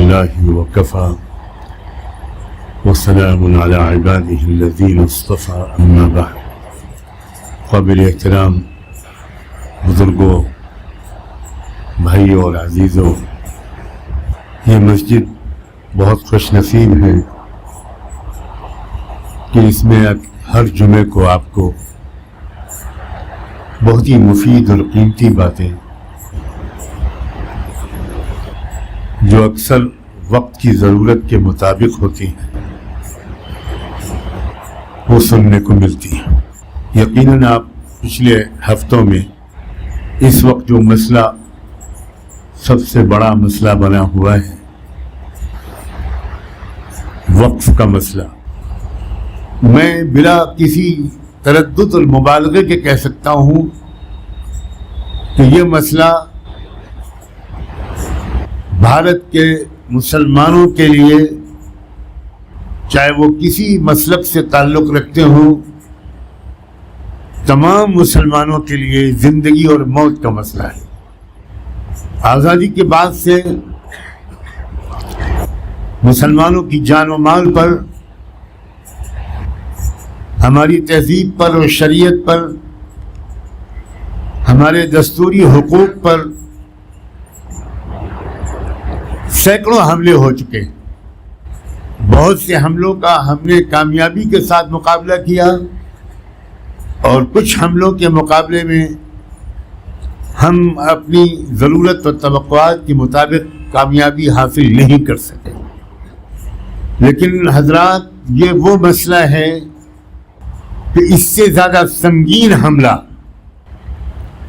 لله وكفى وسلام على عباده الذين اصطفى اما بعد. قابل احترام بزرگوں، بھائیوں اور عزیزوں، یہ مسجد بہت خوش نصیب ہے کہ اس میں ہر جمعے کو آپ کو بہت ہی مفید اور قیمتی باتیں جو اکثر وقت کی ضرورت کے مطابق ہوتی ہیں وہ سننے کو ملتی ہیں. یقیناً آپ پچھلے ہفتوں میں اس وقت جو مسئلہ سب سے بڑا مسئلہ بنا ہوا ہے، وقف کا مسئلہ، میں بلا کسی تردد اور مبالغے کے کہہ سکتا ہوں کہ یہ مسئلہ بھارت کے مسلمانوں کے لیے، چاہے وہ کسی مسلک سے تعلق رکھتے ہوں، تمام مسلمانوں کے لیے زندگی اور موت کا مسئلہ ہے. آزادی کے بعد سے مسلمانوں کی جان و مال پر، ہماری تہذیب پر اور شریعت پر، ہمارے دستوری حقوق پر سینکڑوں حملے ہو چکے. بہت سے حملوں کا ہم نے کامیابی کے ساتھ مقابلہ کیا اور کچھ حملوں کے مقابلے میں ہم اپنی ضرورت اور توقعات کے مطابق کامیابی حاصل نہیں کر سکے. لیکن حضرات، یہ وہ مسئلہ ہے کہ اس سے زیادہ سنگین حملہ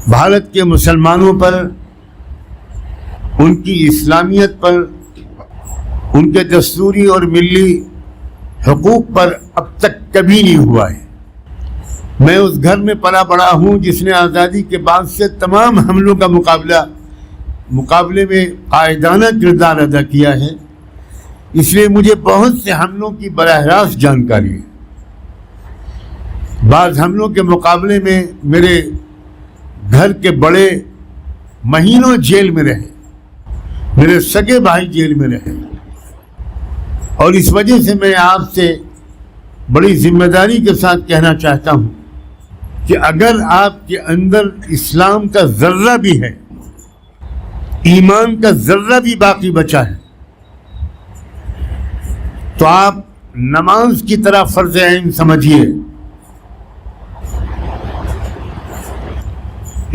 بھارت کے مسلمانوں پر، ان کی اسلامیت پر، ان کے دستوری اور ملی حقوق پر اب تک کبھی نہیں ہوا ہے. میں اس گھر میں پلا بڑا ہوں جس نے آزادی کے بعد سے تمام حملوں کا مقابلے میں قائدانہ کردار ادا کیا ہے. اس لیے مجھے بہت سے حملوں کی براہ راست جانکاری ہے. بعض حملوں کے مقابلے میں میرے گھر کے بڑے مہینوں جیل میں رہے، میرے سگے بھائی جیل میں رہے، اور اس وجہ سے میں آپ سے بڑی ذمہ داری کے ساتھ کہنا چاہتا ہوں کہ اگر آپ کے اندر اسلام کا ذرہ بھی ہے، ایمان کا ذرہ بھی باقی بچا ہے، تو آپ نماز کی طرح فرض عین سمجھیے.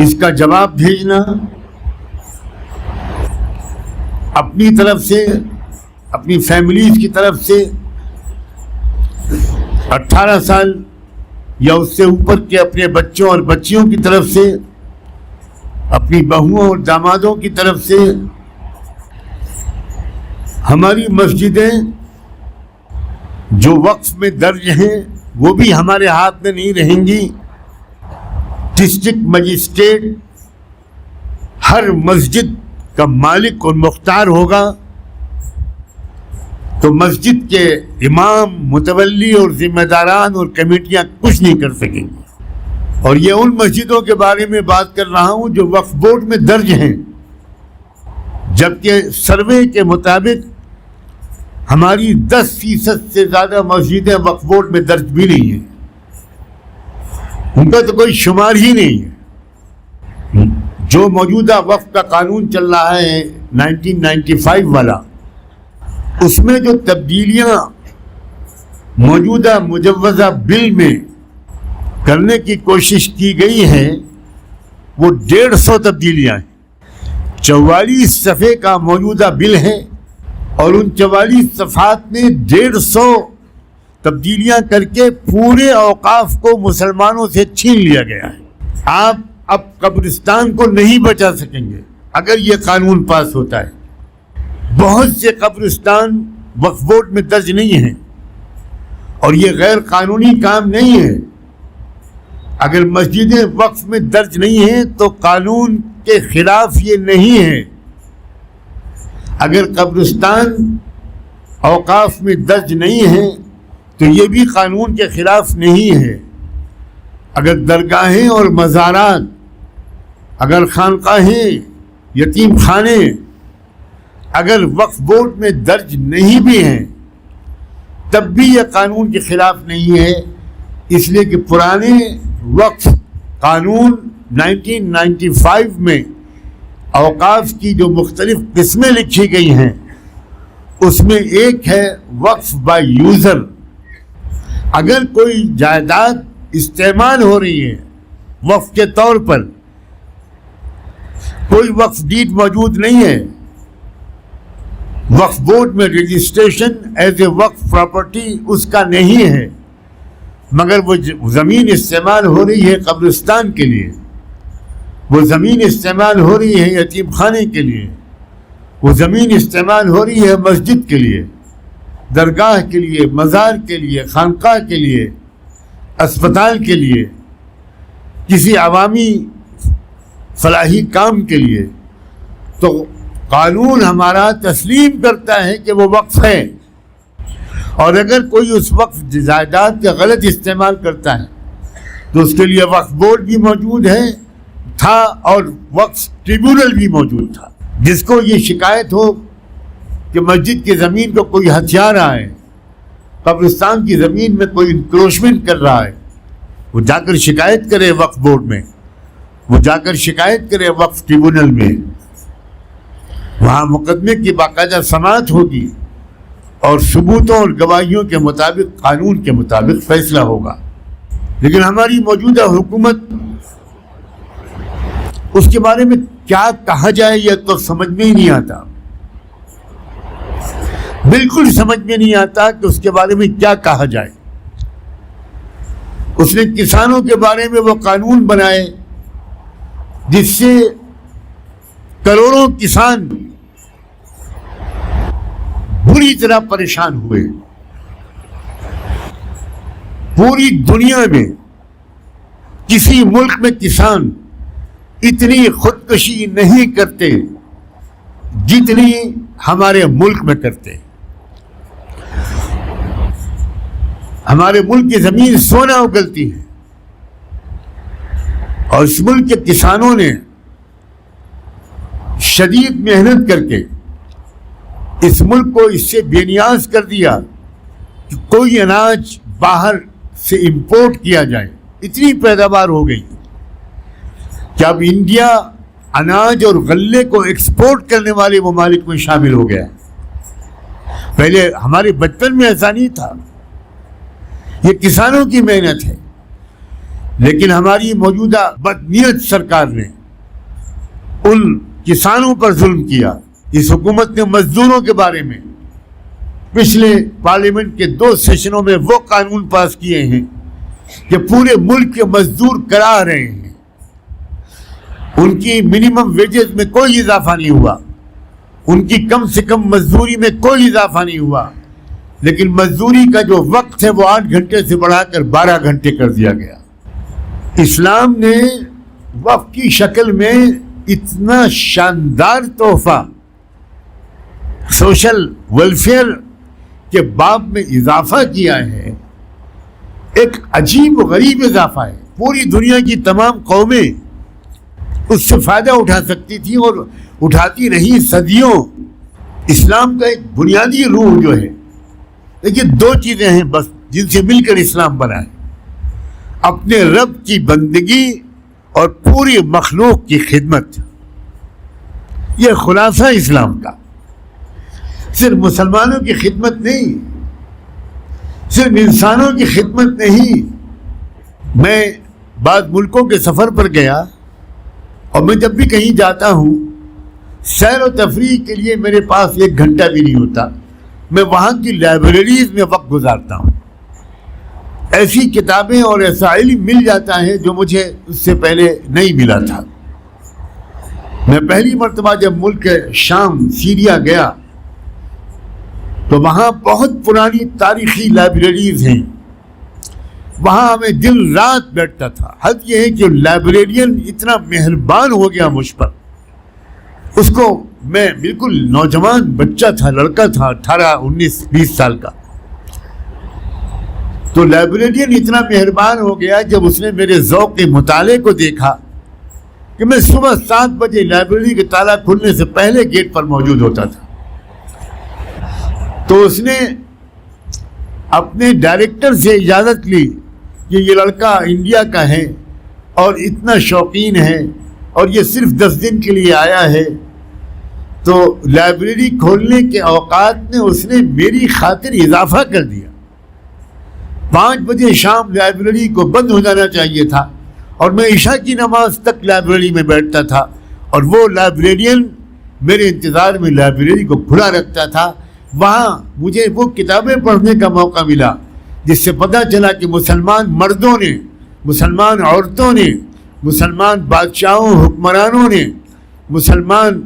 اس کا جواب بھیجنا اپنی طرف سے، اپنی فیملیز کی طرف سے، 18 سال یا اس سے اوپر کے اپنے بچوں اور بچیوں کی طرف سے، اپنی بہوؤں اور دامادوں کی طرف سے. ہماری مسجدیں جو وقف میں درج ہیں وہ بھی ہمارے ہاتھ میں نہیں رہیں گی. ڈسٹرکٹ مجسٹریٹ ہر مسجد کا مالک اور مختار ہوگا، تو مسجد کے امام، متولی اور ذمہ داران اور کمیٹیاں کچھ نہیں کر سکیں گی. اور یہ ان مسجدوں کے بارے میں بات کر رہا ہوں جو وقف بورڈ میں درج ہیں، جبکہ سروے کے مطابق ہماری 10% سے زیادہ مسجدیں وقف بورڈ میں درج بھی نہیں ہیں. ان کا تو کوئی شمار ہی نہیں ہے. جو موجودہ وقف کا قانون چل رہا ہے 1995 والا، اس میں جو تبدیلیاں موجودہ مجوزہ بل میں کرنے کی کوشش کی گئی ہیں وہ 150 تبدیلیاں ہیں. 44 صفحے کا موجودہ بل ہے اور ان 44 صفحات میں 150 تبدیلیاں کر کے پورے اوقاف کو مسلمانوں سے چھین لیا گیا ہے. آپ اب قبرستان کو نہیں بچا سکیں گے اگر یہ قانون پاس ہوتا ہے. بہت سے قبرستان وقف بورڈ میں درج نہیں ہیں اور یہ غیر قانونی کام نہیں ہے. اگر مسجدیں وقف میں درج نہیں ہیں تو قانون کے خلاف یہ نہیں ہے. اگر قبرستان اوقاف میں درج نہیں ہے تو یہ بھی قانون کے خلاف نہیں ہے. اگر درگاہیں اور مزارات، اگر خانقاہیں، یتیم خانے، اگر وقف بورڈ میں درج نہیں بھی ہیں تب بھی یہ قانون کے خلاف نہیں ہے، اس لیے کہ پرانے وقف قانون 1995 میں اوقاف کی جو مختلف قسمیں لکھی گئی ہیں اس میں ایک ہے وقف بائی یوزر. اگر کوئی جائیداد استعمال ہو رہی ہے وقف کے طور پر، کوئی وقف ڈیڈ موجود نہیں ہے، وقف بورڈ میں رجسٹریشن ایز اے وقف پراپرٹی اس کا نہیں ہے، مگر وہ زمین استعمال ہو رہی ہے قبرستان کے لیے، وہ زمین استعمال ہو رہی ہے یتیم خانے کے لیے، وہ زمین استعمال ہو رہی ہے مسجد کے لیے، درگاہ کے لیے، مزار کے لیے، خانقاہ کے لیے، اسپتال کے لیے، کسی عوامی فلاحی کام کے لیے، تو قانون ہمارا تسلیم کرتا ہے کہ وہ وقف ہے. اور اگر کوئی اس وقف جائیداد کا غلط استعمال کرتا ہے تو اس کے لیے وقف بورڈ بھی موجود تھا اور وقف ٹریبیونل بھی موجود تھا. جس کو یہ شکایت ہو کہ مسجد کی زمین کو کوئی ہتھیا رہا ہے، قبرستان کی زمین میں کوئی انکروچمنٹ کر رہا ہے، وہ جا کر شکایت کرے وقف بورڈ میں، وہ جا کر شکایت کرے وقف ٹریبیونل میں، وہاں مقدمے کی باقاعدہ سماعت ہوگی اور ثبوتوں اور گواہیوں کے مطابق، قانون کے مطابق فیصلہ ہوگا. لیکن ہماری موجودہ حکومت اس کے بارے میں کیا کہا جائے یہ تو سمجھ میں ہی نہیں آتا، بالکل سمجھ میں نہیں آتا کہ اس کے بارے میں کیا کہا جائے. اس نے کسانوں کے بارے میں وہ قانون بنائے جس سے کروڑوں کسان بری طرح پریشان ہوئے. پوری دنیا میں کسی ملک میں کسان اتنی خودکشی نہیں کرتے جتنی ہمارے ملک میں کرتے. ہمارے ملک کی زمین سونا اگلتی ہے اور اس ملک کے کسانوں نے شدید محنت کر کے اس ملک کو اس سے بے نیاز کر دیا کہ کوئی اناج باہر سے امپورٹ کیا جائے. اتنی پیداوار ہو گئی کہ اب انڈیا اناج اور غلے کو ایکسپورٹ کرنے والے ممالک میں شامل ہو گیا. پہلے ہمارے بچپن میں ایسا نہیں تھا. یہ کسانوں کی محنت ہے، لیکن ہماری موجودہ بدنیت سرکار نے ان کسانوں پر ظلم کیا. اس حکومت نے مزدوروں کے بارے میں پچھلے پارلیمنٹ کے 2 سیشنوں میں وہ قانون پاس کیے ہیں کہ پورے ملک کے مزدور کرا رہے ہیں. ان کی منیمم ویجز میں کوئی اضافہ نہیں ہوا، ان کی کم سے کم مزدوری میں کوئی اضافہ نہیں ہوا، لیکن مزدوری کا جو وقت ہے وہ 8 گھنٹے سے بڑھا کر 12 گھنٹے کر دیا گیا. اسلام نے وقف کی شکل میں اتنا شاندار تحفہ سوشل ویلفیئر کے باب میں اضافہ کیا ہے. ایک عجیب و غریب اضافہ ہے. پوری دنیا کی تمام قومیں اس سے فائدہ اٹھا سکتی تھی اور اٹھاتی رہی صدیوں. اسلام کا ایک بنیادی روح جو ہے، دیکھیے 2 چیزیں ہیں بس جن سے مل کر اسلام بنا ہے: اپنے رب کی بندگی اور پوری مخلوق کی خدمت. یہ خلاصہ اسلام کا. صرف مسلمانوں کی خدمت نہیں، صرف انسانوں کی خدمت نہیں. میں بعض ملکوں کے سفر پر گیا اور میں جب بھی کہیں جاتا ہوں سیر و تفریح کے لیے میرے پاس 1 گھنٹہ بھی نہیں ہوتا. میں وہاں کی لائبریریز میں وقت گزارتا ہوں. ایسی کتابیں اور ایسا علم مل جاتا ہے جو مجھے اس سے پہلے نہیں ملا تھا. میں پہلی مرتبہ جب ملک شام سیریا گیا تو وہاں بہت پرانی تاریخی لائبریریز ہیں. وہاں میں دن رات بیٹھتا تھا. حد یہ ہے کہ لائبریرین اتنا مہربان ہو گیا مجھ پر. اس کو میں بالکل نوجوان بچہ تھا، لڑکا تھا 18 19 20 سال کا. تو لائبریرین اتنا مہربان ہو گیا جب اس نے میرے ذوق مطالعے کو دیکھا کہ میں صبح 7 بجے لائبریری کے تالا کھلنے سے پہلے گیٹ پر موجود ہوتا تھا. تو اس نے اپنے ڈائریکٹر سے اجازت لی کہ یہ لڑکا انڈیا کا ہے اور اتنا شوقین ہے اور یہ صرف 10 دن کے لیے آیا ہے، تو لائبریری کھولنے کے اوقات میں اس نے میری خاطر اضافہ کر دیا۔ 5 بجے شام لائبریری کو بند ہو جانا چاہیے تھا اور میں عشاء کی نماز تک لائبریری میں بیٹھتا تھا، اور وہ لائبریرین میرے انتظار میں لائبریری کو کھلا رکھتا تھا۔ وہاں مجھے وہ کتابیں پڑھنے کا موقع ملا جس سے پتہ چلا کہ مسلمان مردوں نے، مسلمان عورتوں نے، مسلمان بادشاہوں حکمرانوں نے، مسلمان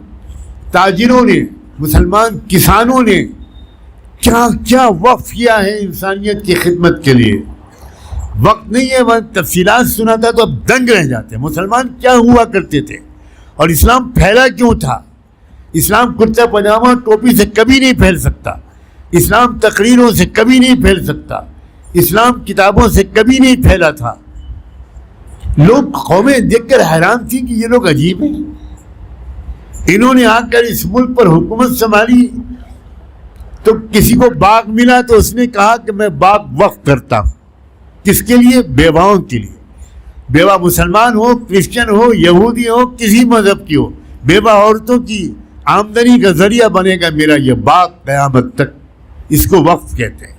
تاجروں نے، مسلمان کسانوں نے کیا کیا وقف کیا ہے انسانیت کی خدمت کے لیے۔ وقت نہیں ہے، میں تفصیلات سناتا تو اب دنگ رہ جاتے۔ مسلمان کیا ہوا کرتے تھے اور اسلام پھیلا کیوں تھا؟ اسلام کرتا پاجامہ ٹوپی سے کبھی نہیں پھیل سکتا، اسلام تقریروں سے کبھی نہیں پھیل سکتا، اسلام کتابوں سے کبھی نہیں پھیلا تھا۔ لوگ قومیں دیکھ کر حیران تھی کہ یہ لوگ عجیب ہیں، انہوں نے آ کر اس ملک پر حکومت سنبھالی۔ تو کسی کو باغ ملا تو اس نے کہا کہ میں باغ وقف کرتا ہوں۔ کس کے لیے؟ بیواؤں کے لیے۔ بیوہ مسلمان ہو، کرسچن ہو، یہودی ہو، کسی مذہب کی ہو، بیوہ عورتوں کی آمدنی کا ذریعہ بنے گا میرا یہ باغ قیامت تک، اس کو وقف کہتے ہیں۔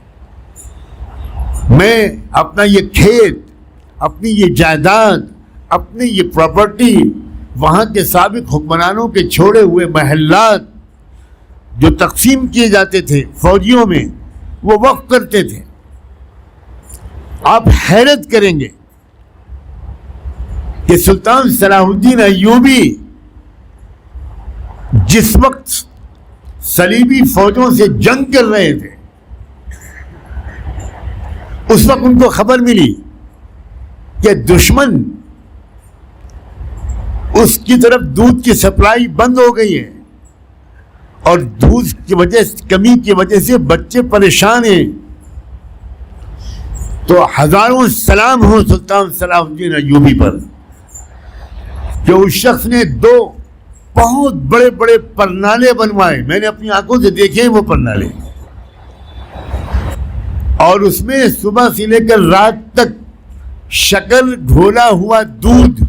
میں اپنا یہ کھیت، اپنی یہ جائیداد، اپنی یہ پراپرٹی، وہاں کے سابق حکمرانوں کے چھوڑے ہوئے محلات جو تقسیم کیے جاتے تھے فوجیوں میں، وہ وقف کرتے تھے۔ آپ حیرت کریں گے کہ سلطان صلاح الدین ایوبی جس وقت صلیبی فوجوں سے جنگ کر رہے تھے، اس وقت ان کو خبر ملی کہ دشمن اس کی طرف دودھ کی سپلائی بند ہو گئی ہے اور دودھ کی وجہ کمی کی وجہ سے بچے پریشان ہیں۔ تو ہزاروں سلام ہو سلطان صلاح الدین ایوبی پر کہ اس شخص نے 2 بہت بڑے بڑے پرنالے بنوائے۔ میں نے اپنی آنکھوں سے دیکھے ہیں وہ پرنالے، اور اس میں صبح سے لے کر رات تک شکر گھولا ہوا دودھ،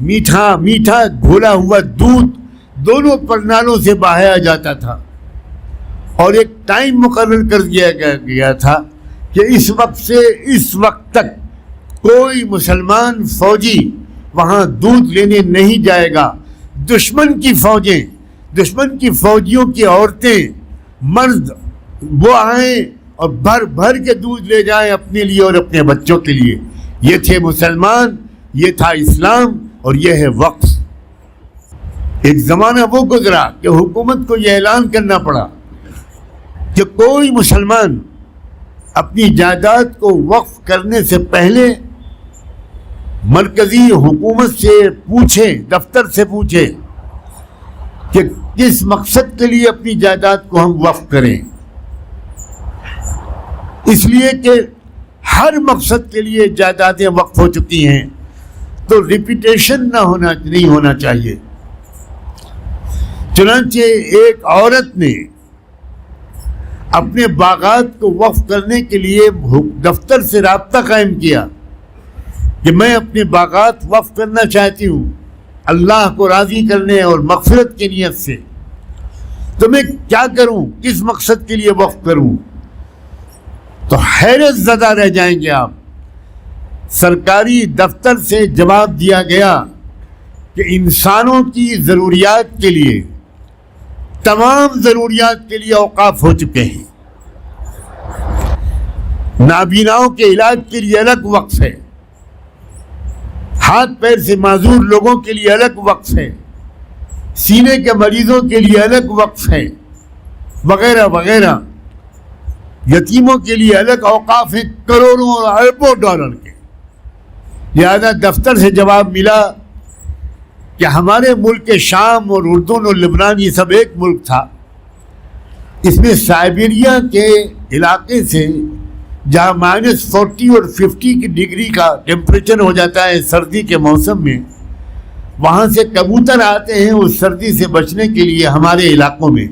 میٹھا میٹھا گھولا ہوا دودھ دونوں پرنالوں سے بہایا جاتا تھا، اور ایک ٹائم مقرر کر دیا گیا تھا کہ اس وقت سے اس وقت تک کوئی مسلمان فوجی وہاں دودھ لینے نہیں جائے گا۔ دشمن کی فوجیں، دشمن کی فوجیوں کی عورتیں، مرد وہ آئیں اور بھر بھر کے دودھ لے جائیں اپنے لیے اور اپنے بچوں کے لیے۔ یہ تھے مسلمان، یہ تھا اسلام، اور یہ ہے وقف۔ ایک زمانہ وہ گزرا کہ حکومت کو یہ اعلان کرنا پڑا کہ کوئی مسلمان اپنی جائیداد کو وقف کرنے سے پہلے مرکزی حکومت سے پوچھے، دفتر سے پوچھے کہ کس مقصد کے لیے اپنی جائیداد کو ہم وقف کریں، اس لیے کہ ہر مقصد کے لیے جائیدادیں وقف ہو چکی ہیں تو ریپیٹیشن نہیں ہونا چاہیے۔ چنانچہ ایک عورت نے اپنے باغات کو وقف کرنے کے لیے دفتر سے رابطہ قائم کیا کہ میں اپنے باغات وقف کرنا چاہتی ہوں اللہ کو راضی کرنے اور مغفرت کی نیت سے، تو میں کیا کروں، کس مقصد کے لیے وقف کروں؟ تو حیرت زدہ رہ جائیں گے آپ۔ سرکاری دفتر سے جواب دیا گیا کہ انسانوں کی ضروریات کے لیے، تمام ضروریات کے لیے اوقاف ہو چکے ہیں۔ نابیناؤں کے علاج کے لیے الگ وقف ہے، ہاتھ پیر سے معذور لوگوں کے لیے الگ وقف ہے، سینے کے مریضوں کے لیے الگ وقف ہے، وغیرہ وغیرہ۔ یتیموں کے لیے الگ اوقاف ہیں، کروڑوں اور اربوں ڈالر کے۔ لہذا دفتر سے جواب ملا کہ ہمارے ملک کے شام اور اردن اور لبنان، یہ سب ایک ملک تھا، اس میں سائبیریا کے علاقے سے جہاں -40 اور 50 کی ڈگری کا ٹیمپریچر ہو جاتا ہے سردی کے موسم میں، وہاں سے کبوتر آتے ہیں اس سردی سے بچنے کے لیے ہمارے علاقوں میں۔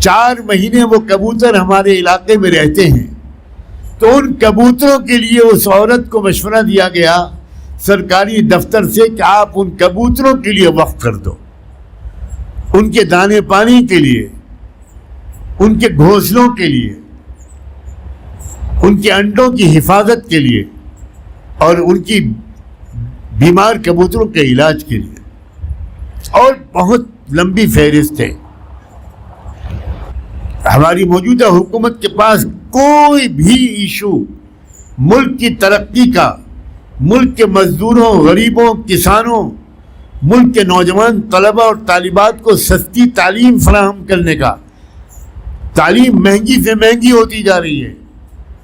4 مہینے وہ کبوتر ہمارے علاقے میں رہتے ہیں، تو ان کبوتروں کے لیے اس عورت کو مشورہ دیا گیا سرکاری دفتر سے کہ آپ ان کبوتروں کے لیے وقف کر دو، ان کے دانے پانی کے لیے، ان کے گھونسلوں کے لیے، ان کے انڈوں کی حفاظت کے لیے اور ان کی بیمار کبوتروں کے علاج کے لیے، اور بہت لمبی فہرست ہے۔ ہماری موجودہ حکومت کے پاس کوئی بھی ایشو ملک کی ترقی کا، ملک کے مزدوروں، غریبوں، کسانوں، ملک کے نوجوان طلبہ اور طالبات کو سستی تعلیم فراہم کرنے کا، تعلیم مہنگی سے مہنگی ہوتی جا رہی ہے،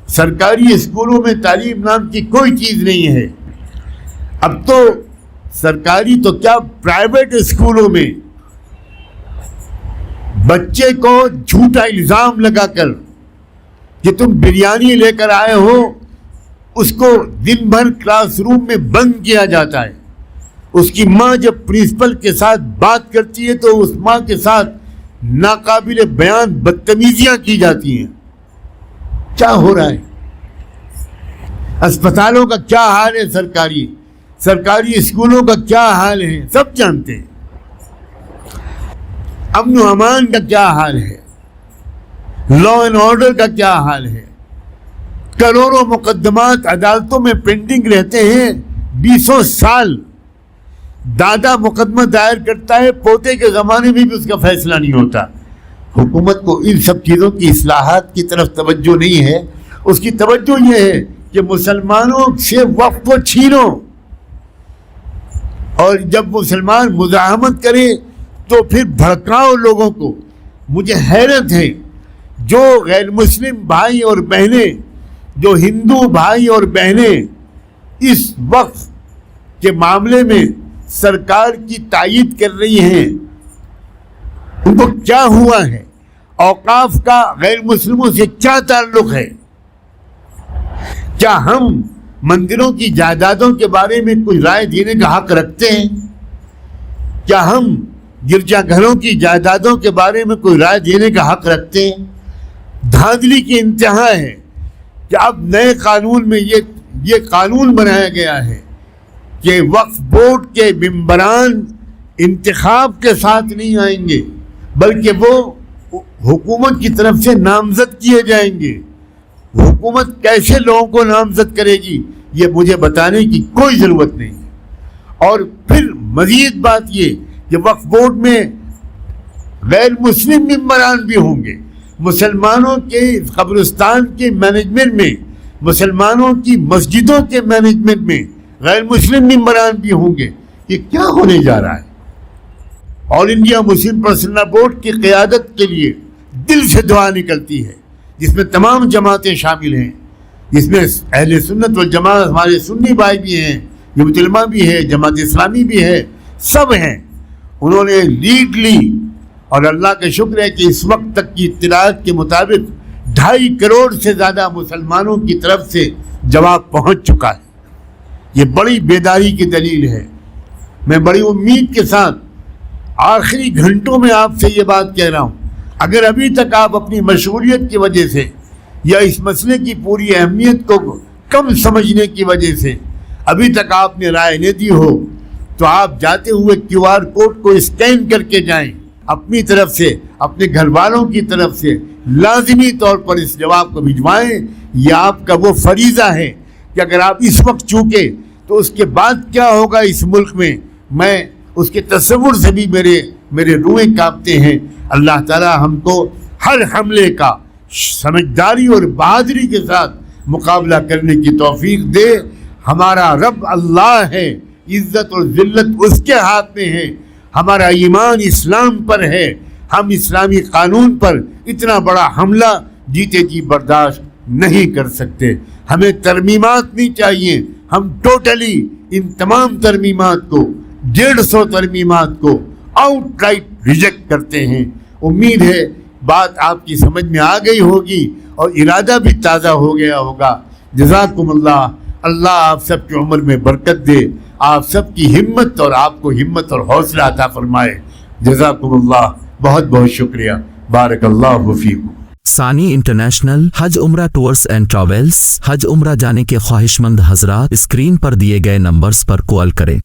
سرکاری اسکولوں میں تعلیم نام کی کوئی چیز نہیں ہے۔ اب تو سرکاری تو کیا پرائیویٹ اسکولوں میں بچے کو جھوٹا الزام لگا کر کہ تم بریانی لے کر آئے ہو، اس کو دن بھر کلاس روم میں بند کیا جاتا ہے۔ اس کی ماں جب پرنسپل کے ساتھ بات کرتی ہے تو اس ماں کے ساتھ ناقابل بیان بدتمیزیاں کی جاتی ہیں۔ کیا ہو رہا ہے؟ اسپتالوں کا کیا حال ہے، سرکاری اسکولوں کا کیا حال ہے، سب جانتے ہیں۔ امن و امان کا کیا حال ہے، لا اینڈ آرڈر کا کیا حال ہے۔ کروڑوں مقدمات عدالتوں میں پینڈنگ رہتے ہیں، 20 سال۔ دادا مقدمہ دائر کرتا ہے، پوتے کے زمانے میں بھی اس کا فیصلہ نہیں ہوتا۔ حکومت کو ان سب چیزوں کی اصلاحات کی طرف توجہ نہیں ہے، اس کی توجہ یہ ہے کہ مسلمانوں سے وقف کو چھینو، اور جب مسلمان مزاحمت کرے تو پھر بھڑکاؤ لوگوں کو۔ مجھے حیرت ہے جو غیر مسلم بھائی اور بہنیں، جو ہندو بھائی اور بہنیں اس وقف کے معاملے میں سرکار کی تائید کر رہی ہیں، ان کو کیا ہوا ہے؟ اوقاف کا غیر مسلموں سے کیا تعلق ہے؟ کیا ہم مندروں کی جائیدادوں کے بارے میں کوئی رائے دینے کا حق رکھتے ہیں؟ کیا ہم گرجا گھروں کی جائیدادوں کے بارے میں کوئی رائے دینے کا حق رکھتے ہیں؟ دھاندلی کی انتہا ہے کہ اب نئے قانون میں یہ قانون بنایا گیا ہے کہ وقف بورڈ کے ممبران انتخاب کے ساتھ نہیں آئیں گے، بلکہ وہ حکومت کی طرف سے نامزد کیے جائیں گے۔ حکومت کیسے لوگوں کو نامزد کرے گی یہ مجھے بتانے کی کوئی ضرورت نہیں ہے۔ اور پھر مزید بات یہ کہ وقف بورڈ میں غیر مسلم ممبران بھی ہوں گے، مسلمانوں کے قبرستان کے مینجمنٹ میں، مسلمانوں کی مسجدوں کے مینجمنٹ میں غیر مسلم ممبران بھی ہوں گے۔ یہ کیا ہونے جا رہا ہے؟ آل انڈیا مسلم پرسنل بورڈ کی قیادت کے لیے دل سے دعا نکلتی ہے، جس میں تمام جماعتیں شامل ہیں، جس میں اہل سنت والجماعت، ہمارے سنی بھائی بھی ہیں، جماعت علماء بھی ہے، جماعت اسلامی بھی ہے، سب ہیں۔ انہوں نے لیڈ لی، اور اللہ کا شکر ہے کہ اس وقت تک کی اطلاعات کے مطابق 2.5 کروڑ سے زیادہ مسلمانوں کی طرف سے جواب پہنچ چکا ہے۔ یہ بڑی بیداری کی دلیل ہے۔ میں بڑی امید کے ساتھ آخری گھنٹوں میں آپ سے یہ بات کہہ رہا ہوں، اگر ابھی تک آپ اپنی مشغولیت کی وجہ سے یا اس مسئلے کی پوری اہمیت کو کم سمجھنے کی وجہ سے ابھی تک آپ نے رائے نہ دی ہو، تو آپ جاتے ہوئے QR کوڈ کو اسکین کر کے جائیں، اپنی طرف سے، اپنے گھر والوں کی طرف سے لازمی طور پر اس جواب کو بھجوائیں۔ یہ آپ کا وہ فریضہ ہے کہ اگر آپ اس وقت چوکے تو اس کے بعد کیا ہوگا اس ملک میں اس کے تصور سے بھی میرے روئیں کانپتے ہیں۔ اللہ تعالی ہم کو ہر حملے کا سمجھداری اور بہادری کے ساتھ مقابلہ کرنے کی توفیق دے۔ ہمارا رب اللہ ہے، عزت اور ذلت اس کے ہاتھ میں ہے، ہمارا ایمان اسلام پر ہے۔ ہم اسلامی قانون پر اتنا بڑا حملہ جیتے جی برداشت نہیں کر سکتے۔ ہمیں ترمیمات نہیں چاہیے، ہم ٹوٹلی ان تمام ترمیمات کو، 150 ترمیمات کو آؤٹ رائٹ ریجیکٹ کرتے ہیں۔ امید ہے بات آپ کی سمجھ میں آ گئی ہوگی اور ارادہ بھی تازہ ہو گیا ہوگا۔ جزاکم اللہ، اللہ آپ سب کی عمر میں برکت دے، آپ سب کی ہمت اور آپ کو ہمت اور حوصلہ عطا فرمائے۔ جزاکم اللہ، بہت بہت شکریہ۔ بارک اللہ فیکم۔ ثانی انٹرنیشنل حج عمرہ ٹورز اینڈ ٹریولز۔ حج عمرہ جانے کے خواہش مند حضرات اسکرین پر دیے گئے نمبرز پر کال کریں۔